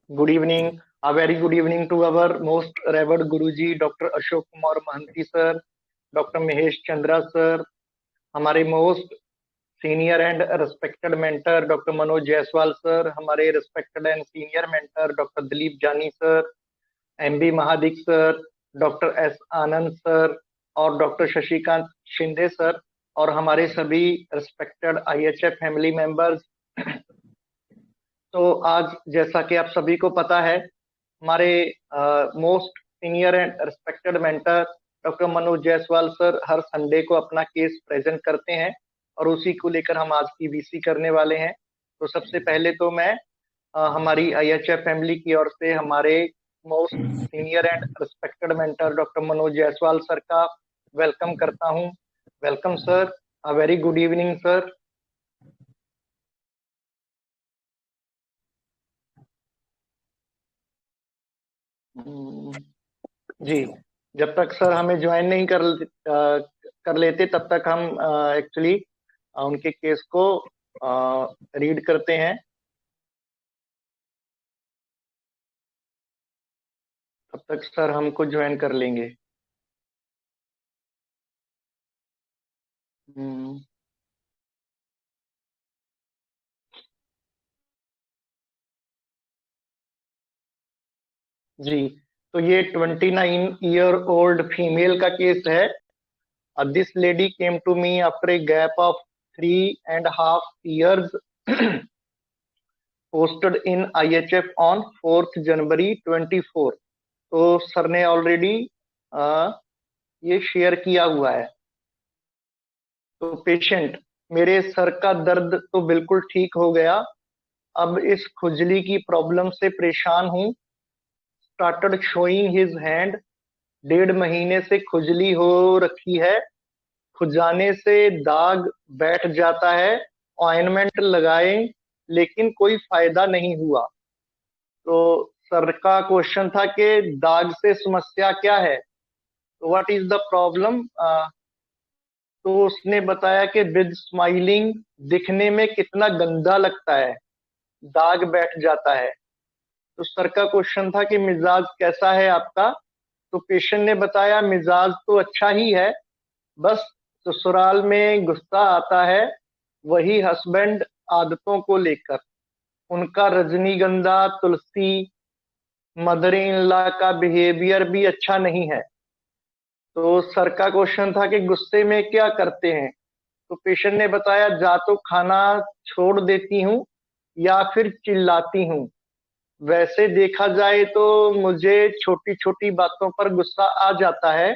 Good evening. A very good evening to our most revered Guruji, Dr. Ashok Kumar Mahanti sir, Dr. Mahesh Chandra sir, हमारे most senior and respected mentor doctor Manoj Jaiswal sir, हमारे respected and senior mentor doctor Dilip Jani sir, MB Mahadik sir, doctor S Anand sir और doctor Shashikant Shinde sir और हमारे सभी respected IHF family members. तो आज जैसा कि आप सभी को पता है, हमारे most senior and respected mentor doctor Manoj Jaiswal sir her Sunday को अपना केस प्रेजेंट करते हैं और उसी को लेकर हम आज की वीसी करने वाले हैं। तो सबसे पहले तो मैं हमारी आईएचएफ फैमिली की ओर से हमारे most senior and respected mentor doctor Manoj Jaiswal sir का वेलकम करता हूं। Welcome sir, a very good evening sir. जी, जब तक सर हमें ज्वाइन नहीं कर लेते तब तक हम एक्चुअली उनके केस को रीड करते हैं। तब तक सर हमको ज्वाइन कर लेंगे। हम्म, जी, तो ये 29-year-old फीमेल का केस है। This lady came to me after a gap of 3.5 years posted in IHF on 4th January 24। तो सर ने ऑलरेडी ये शेयर किया हुआ है। तो पेशेंट, मेरे सर का दर्द तो बिल्कुल ठीक हो गया, अब इस खुजली की प्रॉब्लम से परेशान हूँ। स्टार्टेड शोइंग हिज हैंड, 1.5 महीने से खुजली हो रखी है, खुजाने से दाग बैठ जाता है, ऑइंटमेंट लगाए लेकिन कोई फायदा नहीं हुआ। तो सर का क्वेश्चन था कि दाग से समस्या क्या है, तो व्हाट इज द प्रॉब्लम। तो उसने बताया कि विद स्माइलिंग, दिखने में कितना गंदा लगता है, दाग बैठ जाता है। तो सर का क्वेश्चन था कि मिजाज कैसा है आपका। तो पेशेंट ने बताया मिजाज तो अच्छा ही है, बस ससुराल में गुस्सा आता है, वही हस्बैंड आदतों को लेकर, उनका रजनीगंधा तुलसी मदर इन लॉ का बिहेवियर भी अच्छा नहीं है। तो सर का क्वेश्चन था कि गुस्से में क्या करते हैं। तो पेशेंट ने बताया जा तो खाना छोड़ देती हूँ या फिर चिल्लाती हूँ। वैसे देखा जाए तो मुझे छोटी छोटी बातों पर गुस्सा आ जाता है।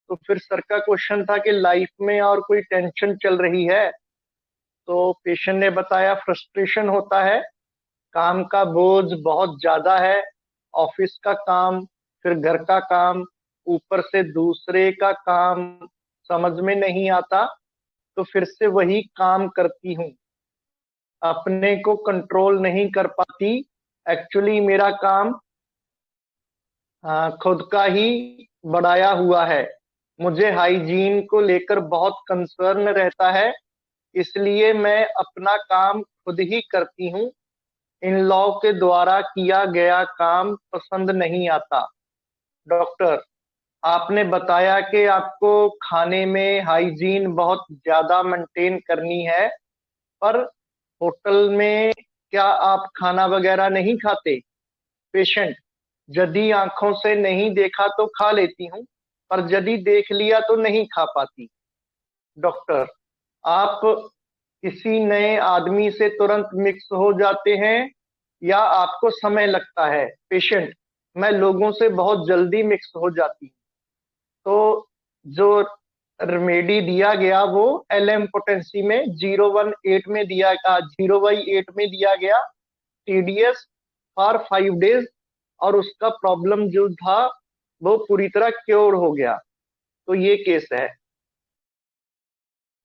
तो फिर सर का क्वेश्चन था कि लाइफ में और कोई टेंशन चल रही है। तो पेशेंट ने बताया फ्रस्ट्रेशन होता है, काम का बोझ बहुत ज्यादा है, ऑफिस का काम, फिर घर का काम, ऊपर से दूसरे का काम समझ में नहीं आता, तो फिर से वही काम करती हूँ, अपने को कंट्रोल नहीं कर पाती। एक्चुअली मेरा काम खुद का ही बढ़ाया हुआ है, मुझे हाइजीन को लेकर बहुत कंसर्न रहता है, इसलिए मैं अपना काम खुद ही करती हूँ। इन लॉ के द्वारा किया गया काम पसंद नहीं आता। डॉक्टर, आपने बताया कि आपको खाने में हाइजीन बहुत ज्यादा मेंटेन करनी है, पर होटल में क्या आप खाना वगैरह नहीं खाते। पेशेंट, यदि आंखों से नहीं देखा तो खा लेती हूँ, पर यदि देख लिया तो नहीं खा पाती। डॉक्टर, आप किसी नए आदमी से तुरंत मिक्स हो जाते हैं या आपको समय लगता है। पेशेंट, मैं लोगों से बहुत जल्दी मिक्स हो जाती हूँ। तो जो रेमेडी दिया गया वो LM पोटेंसी में 018 में दिया 0/8 में दिया गया, TDS फॉर 5 days, और उसका प्रॉब्लम जो था वो पूरी तरह क्योर हो गया। तो ये केस है।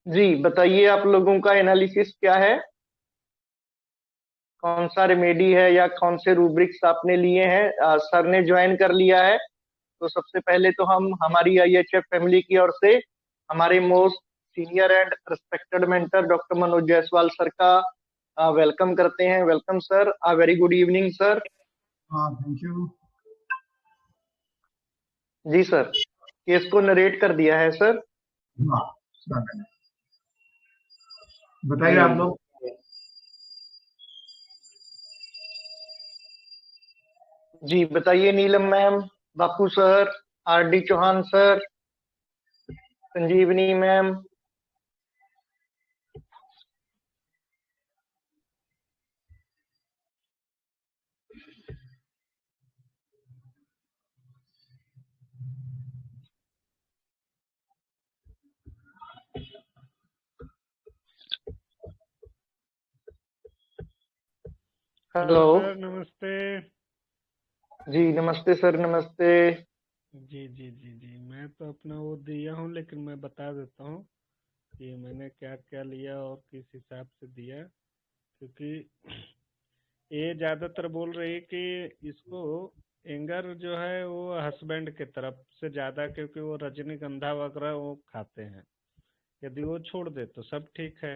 जी बताइए, आप लोगों का एनालिसिस क्या है, कौन सा रेमेडी है या कौन से रूब्रिक्स आपने लिए हैं। सर ने ज्वाइन कर लिया है। तो सबसे पहले तो हम हमारी आईएचएफ फैमिली की ओर से हमारे most senior and respected mentor doctor Manoj Jaiswal sir का वेलकम करते हैं। Welcome sir, very good evening sir. हाँ, थैंक यू। जी सर, केस को नरेट कर दिया है सर। हाँ, सुना मैंने। बताइए आप जी लोग। जी बताइए नीलम मैम, बापू सर, आरडी चौहान सर, संजीवनी मैम। Hello hello. सर, नमस्ते। जी नमस्ते सर, नमस्ते। जी जी जी जी, मैं तो अपना वो दिया हूँ, लेकिन मैं बता देता हूँ कि मैंने क्या क्या लिया और किस हिसाब से दिया। क्योंकि ये ज़्यादातर बोल रही है कि इसको एंगर जो है वो हस्बैंड के तरफ से ज़्यादा, क्योंकि वो रजनीगंधा वगैरह वो खाते हैं। यदि वो छोड़ दे तो सब ठीक है।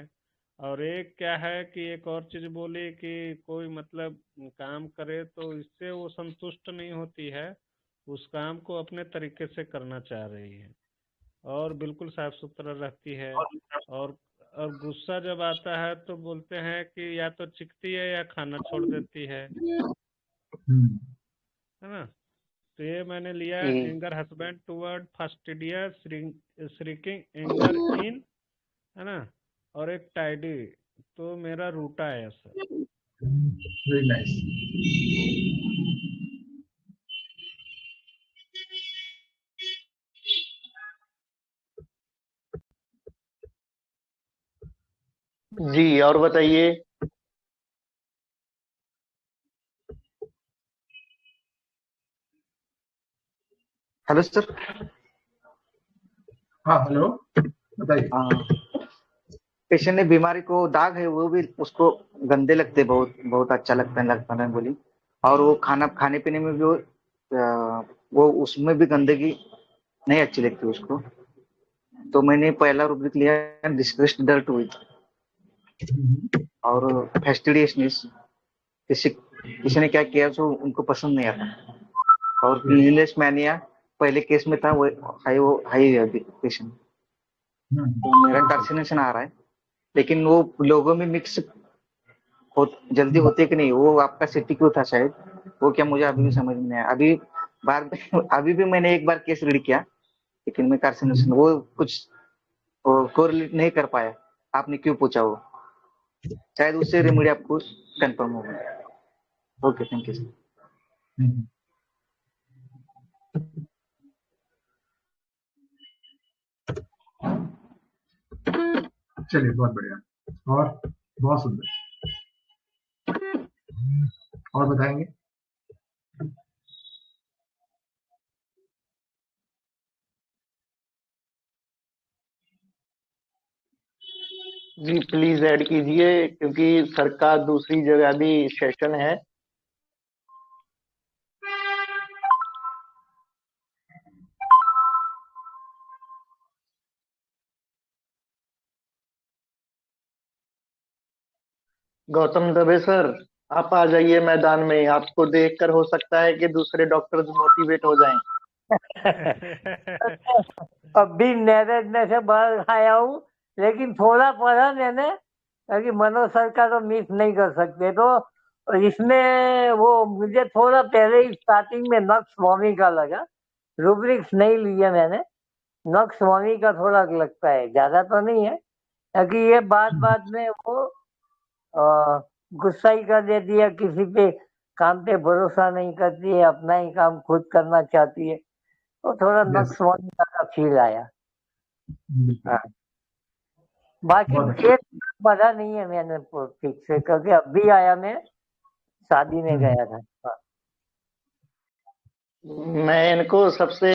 और एक क्या है कि एक और चीज बोली कि कोई मतलब काम करे तो इससे वो संतुष्ट नहीं होती है, उस काम को अपने तरीके से करना चाह रही है और बिल्कुल साफ सुथरा रहती है। और और गुस्सा जब आता है तो बोलते हैं कि या तो चिढ़ती है या खाना छोड़ देती हम्म, है ना। तो ये मैंने लिया, जी anger husband toward fastidious, shrieking anger in, है ना। और एक टाइडी, तो मेरा रूटा है सर। Very nice. जी, और बताइए। Hello sir. हाँ, हेलो, बताइए। पेशेंट ने बीमारी को दाग है, वो भी उसको गंदे लगते, बहुत बहुत अच्छा लगता है बोली। और वो खाना खाने पीने में भी वो उसमें भी गंदगी नहीं अच्छी लगती उसको। तो मैंने पहला रुब्रिक लिया डिस्कस्ड डर्ट विथ, और फेस्टिडियसनेस। किसी किसी ने क्या किया तो उनको पसंद नहीं आता। और यस। क्लीनलीनेस मैनिया पहले केस में था, वो हाई है पेशेंट। तो मेरा कार्सिनेशन आ रहा है, लेकिन वो लोगों में मिक्स जल्दी होती है कि नहीं, वो आपका सिटी क्यों था शायद, वो क्या मुझे अभी भी समझ में नहीं आया। अभी बार अभी भी मैंने एक बार केस रीड किया, लेकिन मैं कार्सिनेशन वो कुछ कोरिलेट नहीं कर पाया। आपने क्यों पूछा, वो शायद उससे रेमेडी आपको कंफर्म होगा। Okay, thank you sir. चलिए, बहुत बढ़िया और बहुत सुंदर। और बताएंगे। जी प्लीज ऐड कीजिए, क्योंकि सर का दूसरी जगह भी सेशन है। गौतम दबे सर, आप आ जाइए मैदान में। आपको देखकर हो सकता है कि दूसरे डॉक्टर्स मोटिवेट हो जाएं। अभी नैरेज से बाहर आया हूँ, लेकिन थोड़ा पढ़ा मैंने, क्योंकि मनोज सर का तो मिस नहीं कर सकते। तो इसमें वो मुझे थोड़ा पहले ही स्टार्टिंग में नक्स स्वामी का लगा। रूब्रिक्स नहीं लिया मैंने, नक्स स्वामी का थोड़ा लगता है, ज्यादा तो नहीं है। क्योंकि ये बात बात में वो अ, गुस्सा ही कर देती है, किसी पे काम पे भरोसा नहीं करती है, अपना ही काम खुद करना चाहती है। तो थोड़ा यस, नक्स स्वामी का फील आया। बिल्कुल। हाँ, बाकी बहुत अच्छा। एक पता नहीं है मैंने ठीक से, क्योंकि अभी आया, मैं शादी में गया था। हाँ। मैं इनको सबसे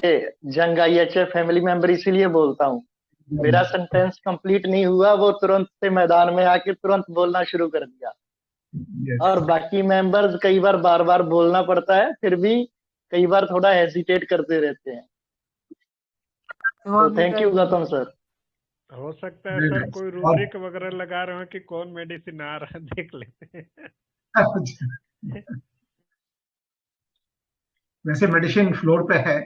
जंग आईएचएफ फैमिली मेंबर इसीलिए बोलता हूँ। मेरा सेंटेंस कंप्लीट नहीं हुआ, वो तुरंत से मैदान में आके तुरंत बोलना शुरू कर दिया। यस। और बाकी मेंबर्स कई बार बार बार बोलना पड़ता है, फिर भी कई बार थोड़ा हेजिटेट करते रहते हैं। तो स्वामी का thank you he Gautam sir. हो सकता है वेरी सर नाइस। कोई और रूब्रिक वगैरह लगा रहे हो कि कौन मेडिसिन आ रहा है देख लेते हैं। वैसे मेडिसिन फ्लोर पे है,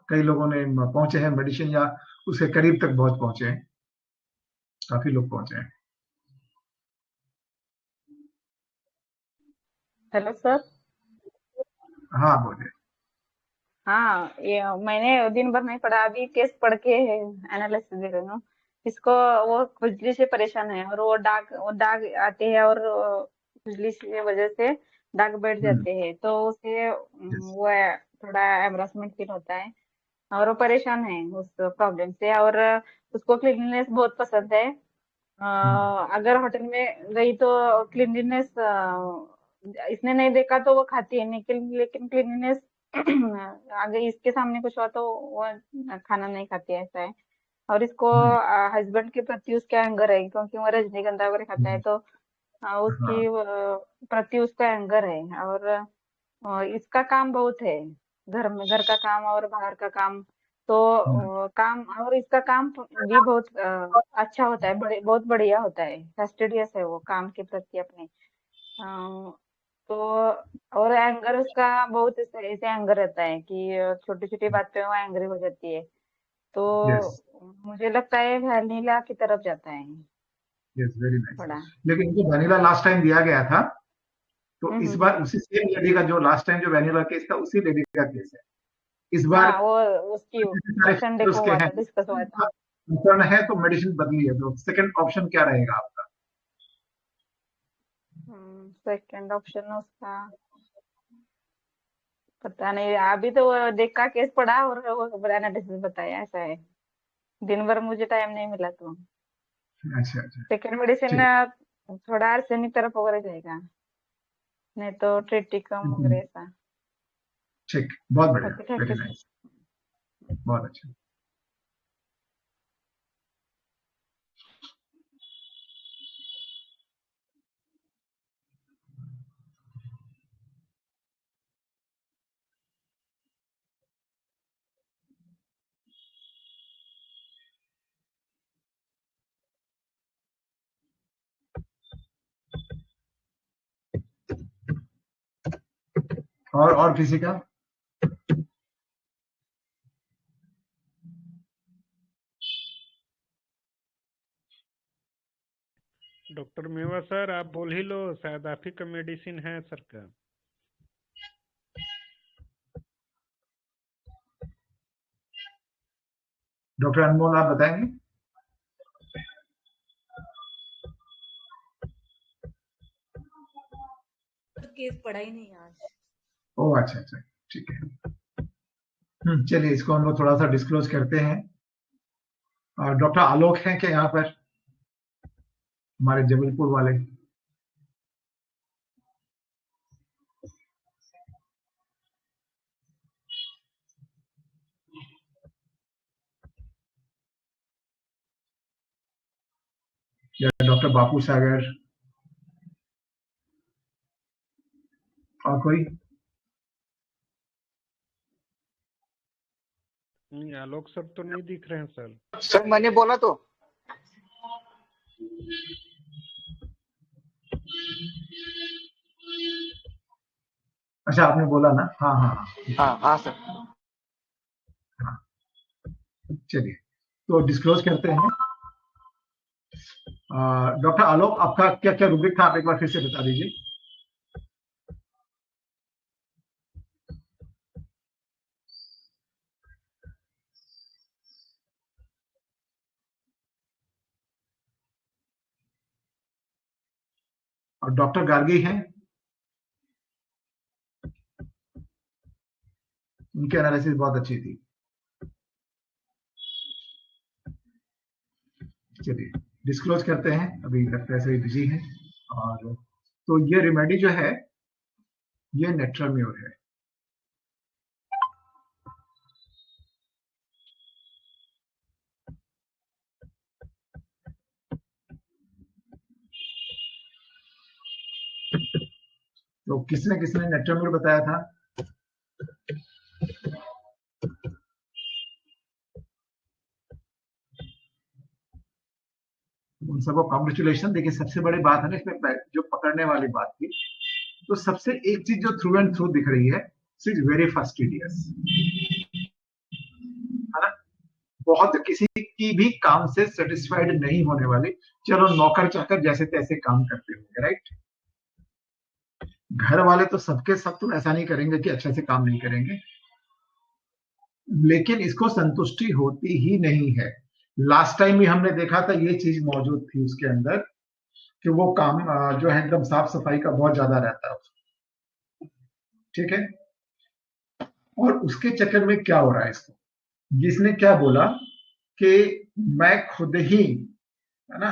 कई लोगों ने पहुंचे हैं मेडिसिन या उसके करीब तक बहुत पहुंचे हैं, काफी लोग पहुंचे हैं। Hello sir. हाँ बोलिए। हाँ, ये मैंने दिन भर नहीं पढ़ा, अभी केस पढ़ के एनालिसिस दे रही हूँ इसको। वो खुजली से परेशान है और वो दाग आते हैं और खुजली की वजह से दाग बैठ जाते हैं, तो उसे यस। वो थोड़ा एम्बरासमेंट फील होता है और वो परेशान है उस प्रॉब्लम से। और उसको क्लीनलीनेस बहुत पसंद है। अगर होटल में गई तो क्लीनलीनेस इसने नहीं देखा तो वो खाती है, लेकिन क्लीनलीनेस अगर इसके सामने कुछ हुआ तो वो खाना नहीं खाती है, ऐसा है। और इसको हस्बैंड के प्रति उसका एंगर है, क्योंकि वो रजनीगंधा वगैरह खाता है, तो हाँ। उसकी प्रति उसका एंगर है। और इसका काम बहुत है, घर का काम और बाहर का काम। तो काम और इसका काम भी बहुत अच्छा होता है, बहुत बढ़िया होता है, फेस्टिडियस है वो काम के प्रति अपने। अ, तो और एंगर उसका बहुत ऐसे ऐसे एंगर रहता है कि छोटी छोटी बात पे वो एंग्री हो जाती है। तो यस। मुझे लगता है वैनिला की तरफ जाता है यस, वेरी नाइस। थोड़ा। लेकिन इनको वैनिला लास्ट टाइम दिया गया था, तो इस हम्म। बार उसी सेम लेडी का, जो लास्ट टाइम जो वैनिला केस था उसी लेडी का केस है इस बार। हाँ, वो उसकी सारे संडे फैक्टर्स को के हुआ हैं, था, डिस्कस हुआ था। कंसर्न है तो मेडिसिन बदली है, तो सेकंड ऑप्शन क्या रहेगा आपका? सेकंड ऑप्शन उसका पता नहीं, अभी तो वो देख का केस पड़ा और वो एनालिसिस बताया, ऐसा है। दिन भर मुझे टाइम नहीं मिला, तो अच्छा अच्छा। सेकंड मेडिसिन ठीक। थोड़ा आर्सेनिक तरफ वगैरह जाएगा, नहीं तो ट्रिटिकम वगैरह ऐसा। ठीक, बहुत बढ़िया, okay, thank very you sir. Nice, बहुत अच्छा। और किसी का? डॉक्टर मेवा सर आप बोल ही लो, शायद आप ही का मेडिसिन है सर का। डॉक्टर अनमोल आप बताएंगे? केस पढ़ा ही नहीं आज। ओह अच्छा अच्छा, ठीक है। चलिए इसको हम लोग थोड़ा सा डिस्क्लोज करते हैं। डॉक्टर आलोक हैं क्या यहाँ पर, हमारे जबलपुर वाले? या डॉक्टर बापू सागर, और कोई? नहीं, आलोक सर तो नहीं दिख रहे हैं सर। सर मैंने बोला तो। अच्छा आपने बोला ना, हाँ हाँ हाँ। हाँ हाँ सर। हाँ, चलिए तो डिस्क्लोज करते हैं। डॉक्टर आलोक आपका क्या क्या रूब्रिक था, आप एक बार फिर से बता दीजिए। और डॉक्टर गार्गी हैं, उनकी एनालिसिस बहुत अच्छी थी। चलिए डिस्क्लोज करते हैं, अभी लगता है सही बिजी है। और तो ये रेमेडी जो है ये नेट्राम्योर है। तो किसने किसने नेट्राम्योर बताया था? उन सबको कॉन्ग्रेचुलेशन। देखिए सबसे बड़ी बात है ना इसमें जो पकड़ने वाली बात थी, तो सबसे एक चीज जो थ्रू एंड थ्रू दिख रही है, इज वेरी फास्टिडियस, है ना। बहुत किसी की भी काम से सेटिस्फाइड नहीं होने वाली, चलो नौकर चाकर जैसे तैसे काम करते होंगे, राइट। घर वाले तो सबके सब तो ऐसा नहीं करेंगे कि अच्छे से काम नहीं करेंगे, लेकिन इसको संतुष्टि होती ही नहीं है। लास्ट टाइम भी हमने देखा था ये चीज मौजूद थी उसके अंदर, कि वो काम जो है एकदम साफ सफाई का बहुत ज्यादा रहता है, ठीक है। और उसके चक्कर में क्या हो रहा है इसको, जिसने क्या बोला कि मैं खुद ही, है ना,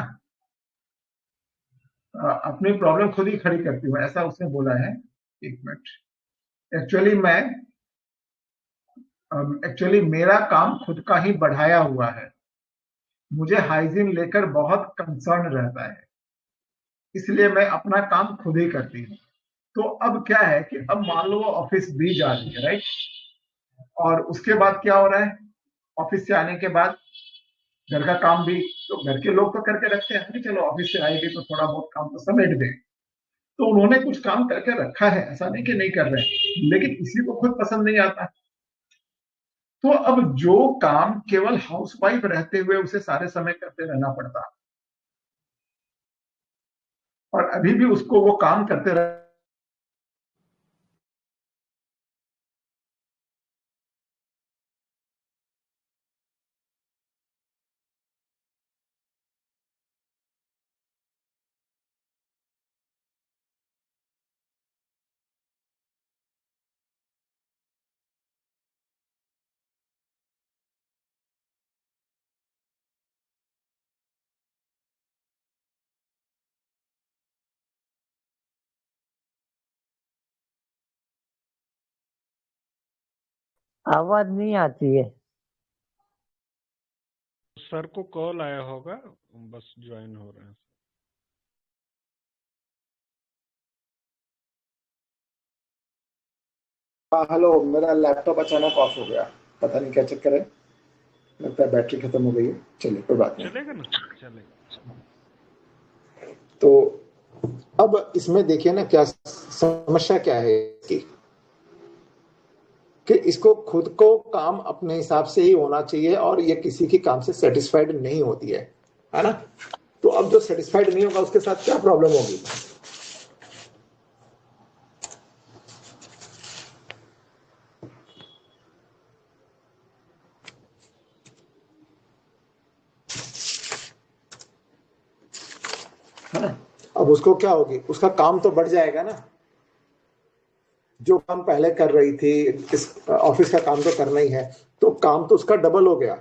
अपनी प्रॉब्लम खुद ही खड़ी करती हूँ, ऐसा उसने बोला है। एक मिनट, एक्चुअली मेरा काम खुद का ही बढ़ाया हुआ है, मुझे हाइजीन लेकर बहुत कंसर्न रहता है, इसलिए मैं अपना काम खुद ही करती हूँ। तो अब क्या है कि अब मान लो वो ऑफिस भी जा रही है, राइट, और उसके बाद क्या हो रहा है, ऑफिस से आने के बाद घर का काम भी तो घर के लोग तो करके रखते हैं कि चलो ऑफिस से आएगी तो थोड़ा बहुत काम तो समेट दे, तो उन्होंने कुछ काम करके रखा है, ऐसा नहीं कि नहीं कर रहे हैं, लेकिन किसी को खुद पसंद नहीं आता। तो अब जो काम केवल हाउसवाइफ रहते हुए उसे सारे समय करते रहना पड़ता, और अभी भी उसको वो काम करते रह आवाज नहीं आती है। सर को कॉल आया होगा, बस ज्वाइन हो रहे हैं। हाँ हेलो, मेरा लैपटॉप अचानक ऑफ हो गया, पता नहीं क्या चक्कर है, लगता है बैटरी खत्म हो गई है। चलिए कोई बात नहीं, चलेगा ना, चलेगा। तो अब इसमें देखिए ना क्या समस्या क्या है इसकी, कि इसको खुद को काम अपने हिसाब से ही होना चाहिए और ये किसी की काम से सेटिस्फाइड नहीं होती है ना। तो अब जो सेटिस्फाइड नहीं होगा उसके साथ क्या प्रॉब्लम होगी, है ना। अब उसको क्या होगी, उसका काम तो बढ़ जाएगा ना, जो काम पहले कर रही थी, इस ऑफिस का काम तो करना ही है, तो काम तो उसका डबल हो गया।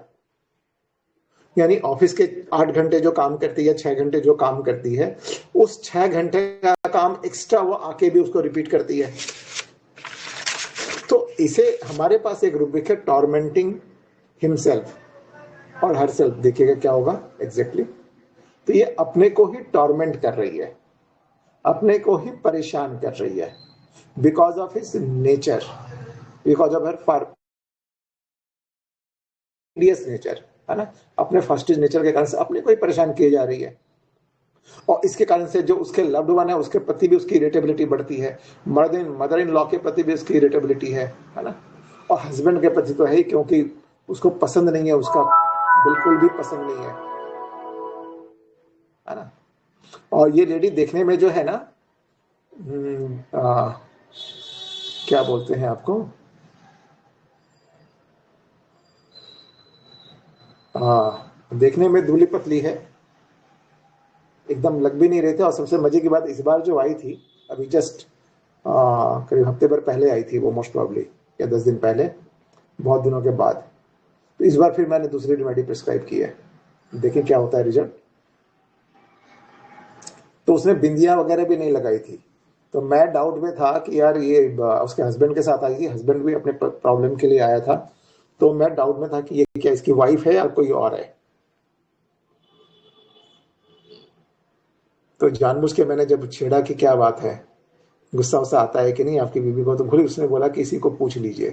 यानी ऑफिस के 8 घंटे जो काम करती है, 6 घंटे जो काम करती है, उस 6 घंटे का काम एक्स्ट्रा वो आके भी उसको रिपीट करती है। तो इसे हमारे पास एक रूब्रिक है, टॉर्मेंटिंग हिमसेल्फ और हरसेल्फ। देखिएगा क्या होगा एग्जैक्टली। तो ये अपने को ही टॉर्मेंट कर रही है, अपने को ही परेशान कर रही है, because of his nature, because of her fastidious nature, है ना। अपने फास्टिडियस नेचर के कारण से अपने को ही परेशान किए जा रही है, और इसके कारण से जो उसके लव्ड वन है उसके प्रति भी उसकी इरिटेबिलिटी बढ़ती है, मदर इन लॉ के प्रति भी उसकी इरिटेबिलिटी है ना। और हस्बैंड के प्रति तो है ही, क्योंकि उसको पसंद नहीं है, उसका बिल्कुल भी पसंद नहीं है ना। और ये लेडी देखने में जो है ना, क्या बोलते हैं आपको, देखने में धूली पतली है, एकदम लग भी नहीं रहे थे। और सबसे मजे की बात, इस बार जो आई थी अभी जस्ट करीब हफ्ते भर पहले आई थी वो, मोस्ट प्रॉब्ली, या 10 दिन पहले, बहुत दिनों के बाद। तो इस बार फिर मैंने दूसरी रेमेडी प्रिस्क्राइब की है, देखें क्या होता है रिजल्ट। तो उसने बिंदिया वगैरह भी नहीं लगाई थी, तो मैं डाउट में था कि यार ये उसके हस्बैंड के साथ आई थी, हस्बैंड भी अपने प्रॉब्लम के लिए आया था, तो मैं डाउट में था कि ये क्या इसकी वाइफ है या कोई और है। तो जानबूझ के मैंने जब छेड़ा कि क्या बात है, गुस्सा वुस्सा आता है कि नहीं आपकी बीवी को, तो भले उसने बोला कि इसी को पूछ लीजिए।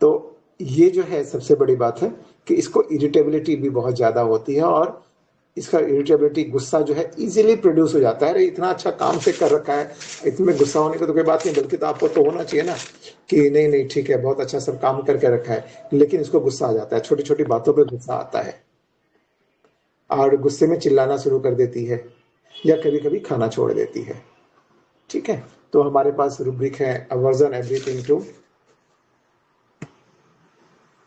तो ये जो है सबसे बड़ी बात है कि इसको इरिटेबिलिटी भी बहुत ज़्यादा होती है और इसका इरिटेबिलिटी, गुस्सा जो है इजीली प्रोड्यूस हो जाता है। अरे इतना अच्छा काम से कर रखा है, इसमें गुस्सा होने की तो कोई बात नहीं, बल्कि तो आपको तो होना चाहिए ना कि नहीं नहीं ठीक है, बहुत अच्छा सब काम करके रखा है, लेकिन इसको गुस्सा आ जाता है, छोटी छोटी बातों पे गुस्सा आता है और गुस्से में चिल्लाना शुरू कर देती है या कभी कभी खाना छोड़ देती है। ठीक है, तो हमारे पास रुब्रिक है aversion everything to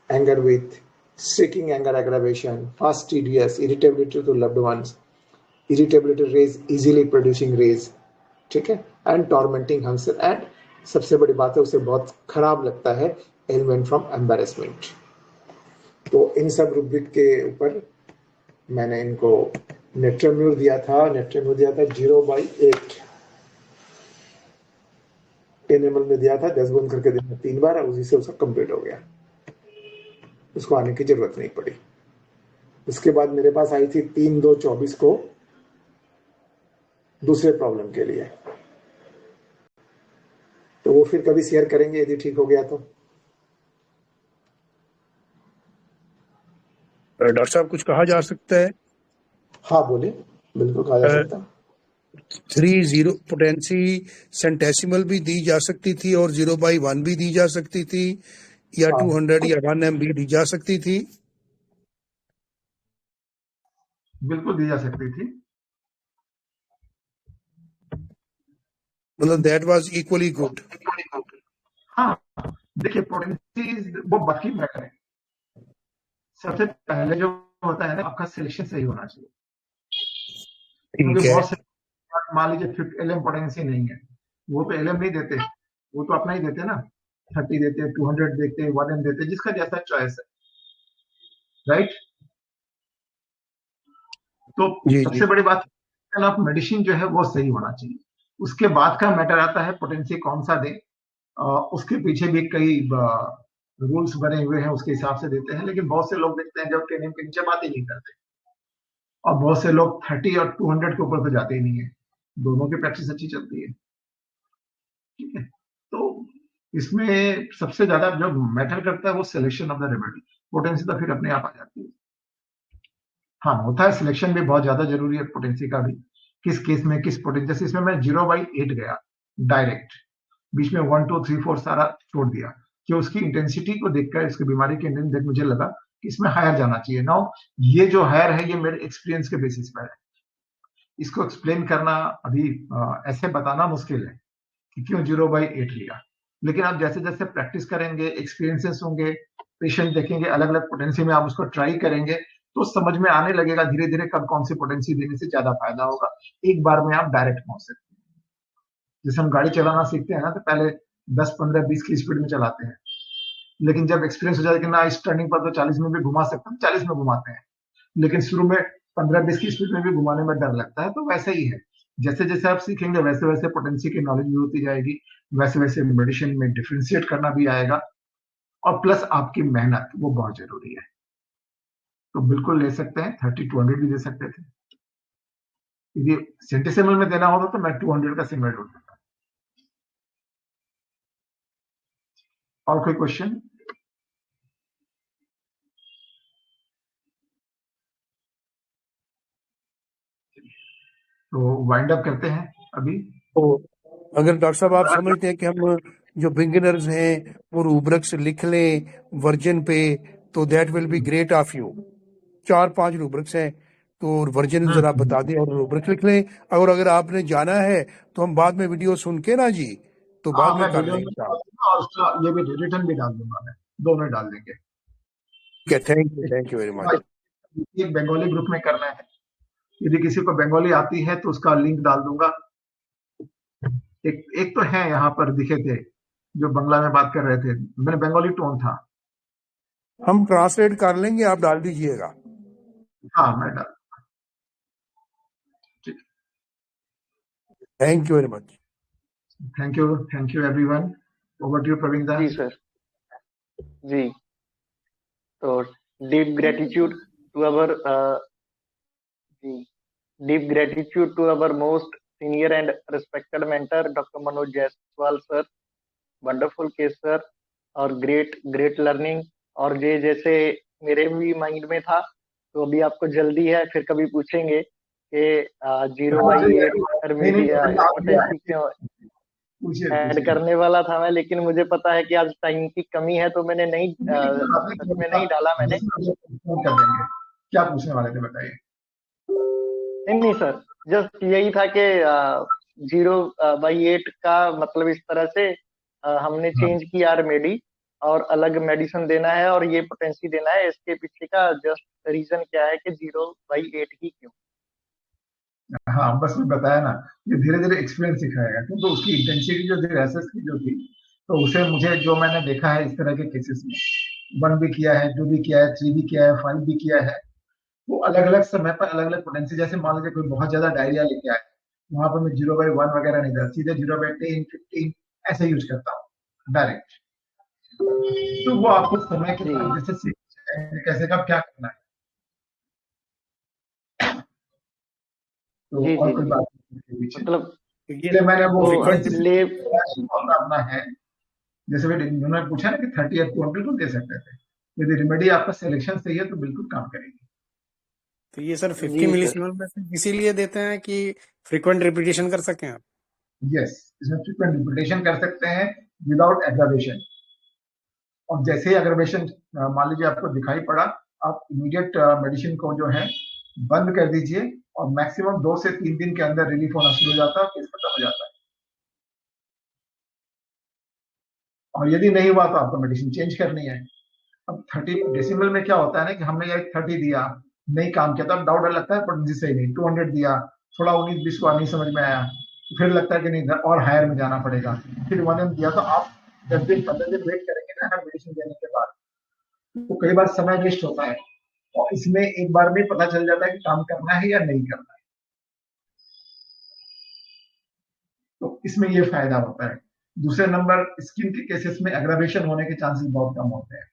anger with seeking anger aggravation, fast TDS, irritability to loved ones, irritability raise, easily producing raise, ठीक है, and tormenting himself, and सबसे बड़ी बात है उसे बहुत खराब लगता है ailment from embarrassment। तो इन सब रुब्रिक के ऊपर मैंने इनको नेट्रेम्यूर दिया था 0/8 एनिमल में दिया था, 10 गुण करके देना 3 बार, और उसी से उसका कंप्लीट हो गया, उसको आने की जरूरत नहीं पड़ी। उसके बाद मेरे पास आई थी 3/2/24 को दूसरे प्रॉब्लम के लिए, तो वो फिर कभी शेयर करेंगे यदि ठीक हो गया तो। डॉक्टर साहब कुछ कहा जा सकता है? हाँ बोले, बिल्कुल कहा जा सकता है। 3-0 पोटेंसी सेंटेसिमल भी दी जा सकती थी और 0/1 भी दी जा सकती थी, या 200 या 1 MB दी जा सकती थी। बिल्कुल दी जा सकती थी, मतलब दैट वाज इक्वली गुड। हाँ देखिए पोटेंसी वो बाकी मैटर है। सबसे पहले जो होता है ना, आपका सिलेक्शन सही होना चाहिए, क्योंकि बहुत से मान लीजिए LM पोटेंसी नहीं है, वो तो LM नहीं देते, वो तो अपना ही देते ना, 30 देते, 200 देते, 1 M देते, जिसका जैसा चॉइस है, राइट। तो सबसे बड़ी बात आप मेडिसिन जो है वो सही होना चाहिए। उसके बाद का मैटर आता है पोटेंसी कौन सा दे, उसके पीछे भी कई रूल्स बने हुए हैं, उसके हिसाब से देते हैं। लेकिन बहुत से लोग देखते हैं जब 10 M के नीचे बात ही नहीं करते, और बहुत से लोग 30 और 200 के ऊपर तो जाते ही नहीं है। दोनों की प्रैक्टिस अच्छी चलती है, ठीक है। तो इसमें सबसे ज्यादा जो मैटर करता है वो selection of the remedy. Potency तो फिर अपने आप आ जाती है। हाँ होता है, सिलेक्शन भी बहुत ज्यादा जरूरी है पोटेंसी का भी, किस केस में किस पोटेंसी। जैसे इसमें मैं 0/8 गया डायरेक्ट, बीच में 1 2 3 4 सारा छोड़ दिया, कि उसकी इंटेंसिटी को देखकर, इसकी बीमारी के इंटेंसिटी देख मुझे लगा कि इसमें हायर जाना चाहिए। नाउ ये जो हायर है ये मेरे एक्सपीरियंस के बेसिस पर है, इसको एक्सप्लेन करना अभी ऐसे बताना मुश्किल है कि क्यों 0/8 लिया। लेकिन आप जैसे जैसे प्रैक्टिस करेंगे, एक्सपीरियंसेस होंगे, पेशेंट देखेंगे, अलग अलग पोटेंसी में आप उसको ट्राई करेंगे, तो समझ में आने लगेगा धीरे धीरे कब कौन सी पोटेंसी देने से ज्यादा फायदा होगा। एक बार में आप डायरेक्ट पहुंच सकते हैं। जैसे हम गाड़ी चलाना सीखते हैं ना, तो पहले 10 15 20 की स्पीड में चलाते हैं, लेकिन जब एक्सपीरियंस हो जाए कि ना इस टर्निंग पर तो 40 में भी घुमा सकते हैं, 40 में घुमाते हैं। लेकिन शुरू में 15 20 की स्पीड में भी घुमाने में डर लगता है। तो वैसे ही है, जैसे जैसे आप सीखेंगे वैसे वैसे पोटेंसी की नॉलेज भी होती जाएगी, वैसे वैसे मेडिसिन में डिफरेंशिएट करना भी आएगा, और प्लस आपकी मेहनत वो बहुत जरूरी है। तो बिल्कुल ले सकते हैं, 30 200 भी दे सकते थे। यदि सेंटेसिमल में देना होता तो मैं 200 का सिंगल डोज देता। और कोई क्वेश्चन? तो वाइंड अप करते हैं अभी। तो अगर डॉक्टर साहब आप समझते हैं कि हम जो बिगिनर्स हैं वो रूब्रिक्स लिख लें वर्जन पे, तो that will be great of you. 4-5 rubrics हैं, तो वर्जन जरा बता दें और रूब्रिक्स लिख लें। और अगर आपने जाना है तो हम बाद में वीडियो सुन के ना जी, तो बाद में कर लेंगे। और उसका ये भी रिटर्न भी डाल दूंगा, मैं दोनों डाल देंगे। Thank you very much. एक बंगाली ग्रुप में करना है, यदि किसी को बंगाली आती है तो उसका लिंक डाल दूंगा। एक तो है यहाँ पर दिखे थे जो बंगला में बात कर रहे थे, मैंने बंगाली टोन था। हम ट्रांसलेट कर लेंगे, आप डाल दीजिएगा। हाँ मैं डाल। Thank you very much. Thank you everyone. Over to you Praveen दा। जी सर। जी, तो deep gratitude to our deep gratitude to our most senior and respected mentor Dr. Manoj Jaiswal sir, wonderful case sir, और great learning। और ये जैसे मेरे भी माइंड में था, तो अभी आपको जल्दी है, फिर कभी पूछेंगे कि 0/8 नहीं नहीं पोटेंसी क्यों पूछिए ऐड पूछिए करने वाला था मैं, लेकिन मुझे पता है कि आज टाइम की कमी है, तो मैंने नहीं नहीं कोई बात नहीं, सच में नहीं डाला मैंने। फोन कर देंगे। क्या पूछने वाले थे बताइए। नहीं नहीं सर, जस्ट यही था कि 0/8 का मतलब इस तरह से हमने हाँ चेंज किया रेमेडी, और अलग मेडिसिन देना है और ये पोटेंसी देना है। इसके पीछे का जस्ट रीजन क्या है कि 0/8 ही क्यों? हाँ बस मैं बताया ना, ये धीरे धीरे एक्सपीरियंस सिखाएगा, क्योंकि उसकी इंटेंसिटी जो थी, रेसेस की जो थी, तो उसे मुझे जो मैंने देखा है इस तरह के केसेस में, 1 भी किया है, 2 भी किया है, 3 भी किया है, 5 भी किया है, वो अलग अलग समय पर अलग अलग पोटेंसी, जैसे मान लीजिए कोई बहुत ज्यादा डायरिया लेके आए, वहां पर मैं 0/1 वगैरह नहीं था, सीधे 0/10, 15 ऐसे यूज करता हूँ डायरेक्ट। तो वो आपको समय के साथ जैसे सीख कैसे कब क्या करना है। तो जी और जी कोई जी, बात नहीं इसके पीछे, मतलब इसलिए मैंने वो तो ले अपना है। जैसे भी उन्होंने पूछा ना कि 30 या 200 को दे सकते थे, यदि रेमेडी आपका सिलेक्शन सही है तो बिल्कुल काम करेगी। तो ये सर 50 जी सर, मिलीसिमल में सिर्फ इसीलिए देते हैं कि फ्रीक्वेंट रिपीटेशन कर सकें आप? यस, इसमें फ्रीक्वेंट रिपीटेशन कर सकते हैं विदाउट एग्रावेशन। और जैसे ही एग्रावेशन मान लीजिए आपको दिखाई पड़ा, आप इमीडिएट मेडिसिन को जो है बंद कर दीजिए, और मैक्सिमम 2 से 3 दिन के अंदर रिलीफ होना शुरू हो जाता है, केस खत्म हो जाता है। और यदि नहीं हुआ तो आपको मेडिसिन चेंज करनी है। अब 30 डेसिमल में क्या होता है ना कि हमने यार 30 दिया, नहीं काम किया, तब डाउट लगता है, पर जिससे नहीं 200 दिया, थोड़ा 19-20 को नहीं समझ में आया, तो फिर लगता है कि नहीं और हायर में जाना पड़ेगा, फिर 1M दिया, तो आप 10 दिन 15 दिन वेट करेंगे ना हर मेडिसिन देने के बाद, तो कई बार समय वेस्ट होता है, और इसमें एक बार में पता चल जाता है कि काम करना है या नहीं करना है। तो इसमें ये फायदा होता है। दूसरे नंबर, स्किन के केसेस में एग्रावेशन होने के चांसेस बहुत कम होते हैं,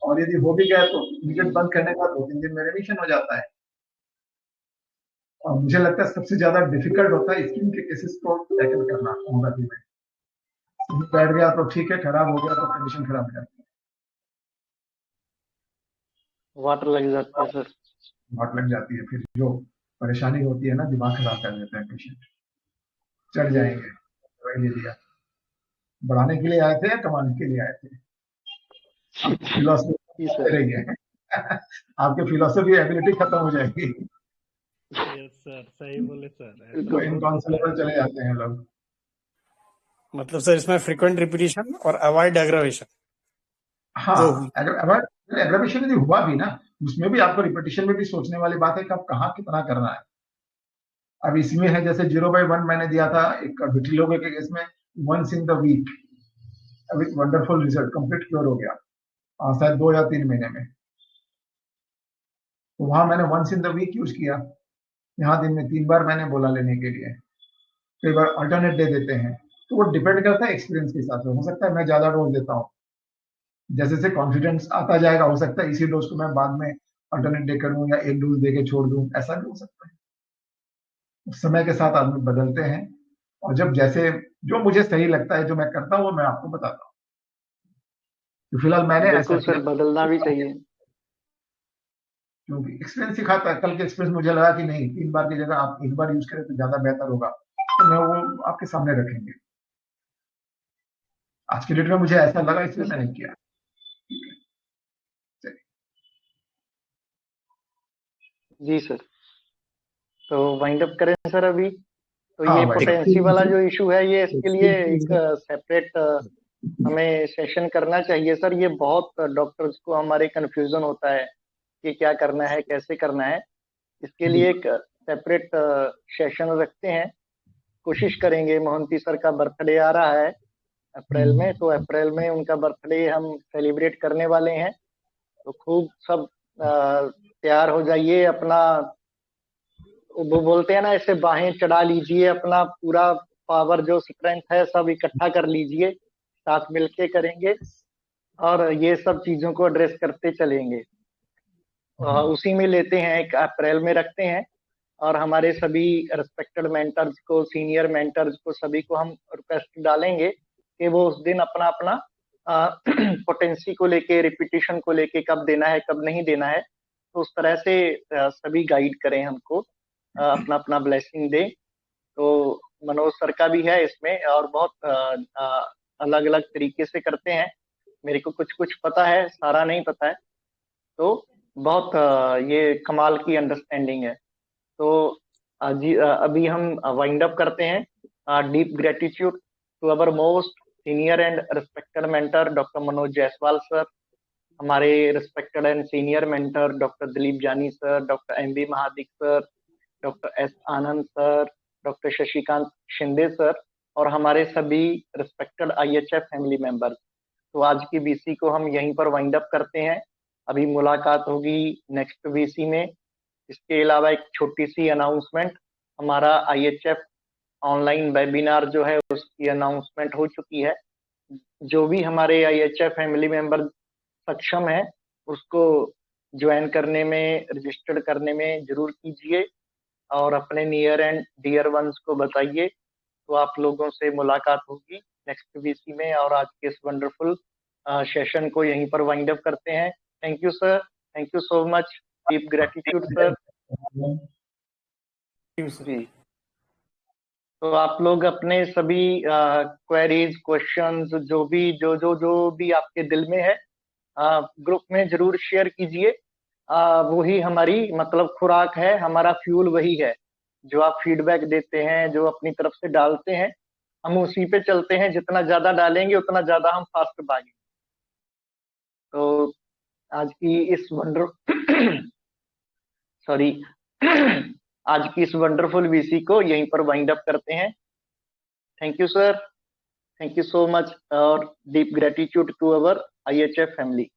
और यदि हो भी गया तो इमीडिएट बंद करने के बाद 2-3 दिन में रिमिशन हो जाता है। और मुझे लगता है सबसे ज्यादा डिफिकल्ट होता है स्किन के केसेस को टैकल करना होम्योपैथी में। बैठ गया तो ठीक है, खराब हो गया तो कंडीशन खराब हो जाती है, वाटर लग जाता है सर। वाट लग जाती है, फिर जो परेशानी होती है ना, दिमाग खराब कर देता है पेशेंट। चढ़ जाएंगे, दवाई ले लिया, बढ़ाने के लिए आए थे या कमाने के लिए आए थे? फिलोसफी रही है आपके फिलोसफी एबिलिटी खत्म हो जाएगी। यस सर, सही बोले सर। तो इनकॉन्सिलेबल चले जाते हैं लोग। मतलब सर इसमें फ्रीक्वेंट रिपीटेशन और अवॉइड एग्रावेशन। हाँ, अगर एग्रावेशन यदि हुआ भी ना, उसमें भी आपको रिपीटेशन में भी सोचने वाली बात है कि अब कहाँ कितना करना है। अब इसमें है जैसे 0/1 मैंने दिया था एक विटिलिगो के केस में, once in the week with wonderful result, complete cure हो गया शायद 2 या 3 महीने में। तो वहां मैंने once in the week use किया, यहाँ दिन में 3 बार मैंने बोला लेने के लिए, कई बार अल्टरनेट डे देते हैं। तो वो डिपेंड करता है एक्सपीरियंस के हिसाब से, हो सकता है मैं ज्यादा डोज देता हूँ, जैसे जैसे कॉन्फिडेंस आता जाएगा हो सकता है इसी डोज को मैं बाद में अल्टरनेट डे करूँ या एक डोज दे के छोड़ दूं, ऐसा भी हो सकता है। समय के साथ आदमी बदलते हैं, और जब जैसे जो मुझे सही लगता है जो मैं करता हूँ वो मैं आपको बताता हूँ। तो फिलहाल मैंने ऐसा बिल्कुल किया, सर, बदलना भी चाहिए। क्योंकि एक्सपीरियंस सिखाता है। कल के एक्सपीरियंस मुझे लगा कि नहीं, 3 बार की जगह आप 1 बार यूज करें तो ज्यादा बेहतर होगा, तो मैं वो आपके सामने रखेंगे। आज के डेट में मुझे ऐसा लगा, इसलिए मैंने किया। जी सर, तो वाइंड अप करें सर अभी। तो हाँ, ये वाइंड अप। पोटेंसी वाला जो इशू है, ये इसके लिए एक सेपरेट हमें सेशन करना चाहिए सर। ये बहुत डॉक्टर्स को हमारे कंफ्यूजन होता है कि क्या करना है, कैसे करना है। इसके लिए एक सेपरेट सेशन रखते हैं, कोशिश करेंगे। मोहंती सर का बर्थडे आ रहा है अप्रैल में, तो अप्रैल में उनका बर्थडे हम सेलिब्रेट करने वाले हैं। तो खूब सब तैयार हो जाइए, अपना वो बोलते हैं ना, ऐसे बाहें चढ़ा लीजिए, अपना पूरा पावर जो स्ट्रेंथ है सब इकट्ठा कर लीजिए, साथ मिलके करेंगे और ये सब चीजों को एड्रेस करते चलेंगे। उसी में लेते हैं, एक अप्रैल में रखते हैं, और हमारे सभी रेस्पेक्टेड मेंटर्स को, सीनियर मेंटर्स को, सभी को हम रिक्वेस्ट डालेंगे कि वो उस दिन अपना अपना पोटेंसी को लेके, रिपीटिशन को लेके, कब देना है कब नहीं देना है, तो उस तरह से सभी गाइड करें हमको, अपना अपना ब्लेसिंग दे। तो मनोज सर का भी है इसमें, और बहुत अलग अलग तरीके से करते हैं। मेरे को कुछ कुछ पता है, सारा नहीं पता है, तो बहुत ये कमाल की अंडरस्टैंडिंग है। तो अभी हम वाइंड अप करते हैं। Deep gratitude to our most senior and respected mentor doctor Manoj Jaiswal sir, हमारे respected and senior mentor doctor Dilip Jani sir, doctor M B Mahadik sir, doctor S Anand sir, doctor Shashikant Shinde sir, और हमारे सभी रिस्पेक्टेड IHF फैमिली मेंबर्स। तो आज की VC को हम यहीं पर वाइंड अप करते हैं। अभी मुलाकात होगी नेक्स्ट VC में। इसके अलावा एक छोटी सी अनाउंसमेंट, हमारा IHF ऑनलाइन वेबिनार जो है उसकी अनाउंसमेंट हो चुकी है। जो भी हमारे IHF फैमिली मेंबर सक्षम है उसको ज्वाइन करने में, रजिस्टर्ड करने में जरूर कीजिए, और अपने नियर एंड डियर वंस को बताइए। तो आप लोगों से मुलाकात होगी नेक्स्ट VC में। और आज के इस वंडरफुल सेशन को यहीं पर वाइंड अप करते हैं। Thank you sir, thank you so much, deep gratitude sir जी। तो आप लोग अपने सभी क्वेरीज, क्वेश्चंस, जो भी आपके दिल में है, ग्रुप में जरूर शेयर कीजिए। वही हमारी मतलब खुराक है, हमारा फ्यूल वही है। जो आप फीडबैक देते हैं, जो अपनी तरफ से डालते हैं, हम उसी पे चलते हैं। जितना ज्यादा डालेंगे उतना ज्यादा हम फास्ट भागेंगे। तो आज की इस सॉरी आज की इस वंडरफुल VC को यहीं पर वाइंड अप करते हैं। Thank you sir, thank you so much, और deep gratitude to our IHF family.